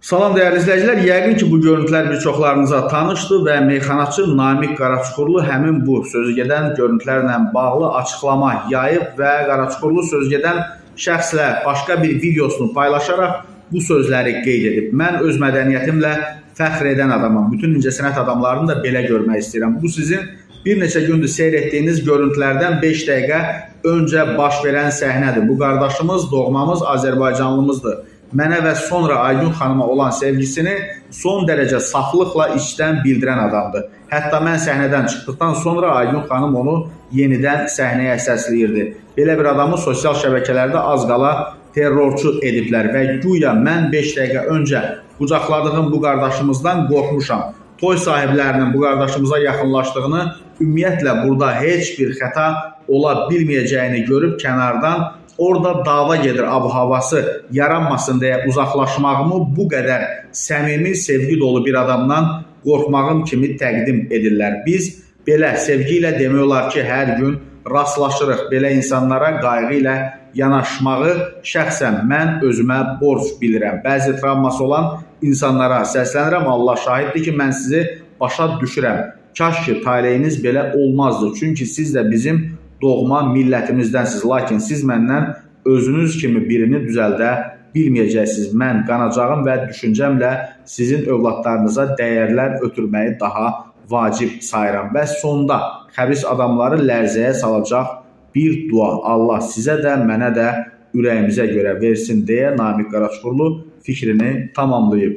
Salam dəyərli izləyicilər, yəqin ki bu görüntülər bir çoxlarınıza tanışdır və meyxanaçı Namiq Qaraçuxurlu həmin bu sözügedən görüntülərlə bağlı açıqlama yayıb və Qaraçuxurlu sözügedən şəxslə başqa bir videosunu paylaşaraq bu sözləri qeyd edib. Mən öz mədəniyyətimlə fəxr edən adamam, bütün incəsənət adamlarını da belə görmək istəyirəm. Bu sizin bir neçə gündür seyr etdiyiniz görüntülərdən 5 dəqiqə öncə baş verən səhnədir. Bu qardaşımız, doğmamız, Azərbaycanlımızdır. Mənə və sonra Aygün xanıma olan sevgisini son dərəcə saflıqla içdən bildirən adamdır. Hətta mən səhnədən çıxdıqdan sonra Aygün xanım onu yenidən səhnəyə səsləyirdi. Belə bir adamı sosial şəbəkələrdə az qala terrorçu ediblər və güya mən 5 dəqiqə öncə qucaqladığım bu qardaşımızdan qorxmuşam. Toy sahiblərinin bu qardaşımıza yaxınlaşdığını, ümumiyyətlə burada heç bir xəta ola bilməyəcəyini görüb kənardan orada dava gedir, ab-havası yaranmasın deyə uzaqlaşmağımı bu qədər səmimi, sevgi dolu bir adamdan qorxmağım kimi təqdim edirlər. Biz belə sevgi ilə demək olar ki, hər gün rastlaşırıq. Belə insanlara qayğı ilə yanaşmağı şəxsən mən özümə borc bilirəm. Bəzi travması olan insanlara səslənirəm. Allah şahiddir ki, mən sizi başa düşürəm. Kaş ki, taleyiniz belə olmazdı. Çünki siz də bizim doğma millətimizdənsiniz. Lakin siz məndən özünüz kimi birini düzəldə bilməyəcəksiniz. Mən qanacağım və düşüncəmlə sizin övladlarınıza dəyərlər ötürməyi daha vacib sayıram. Və sonda xəbis adamları lərzəyə salacaq bir dua. Allah sizə də, mənə də ürəyimizə görə versin deyə Namiq Qaraçuxurlu fikrini tamamlayıb.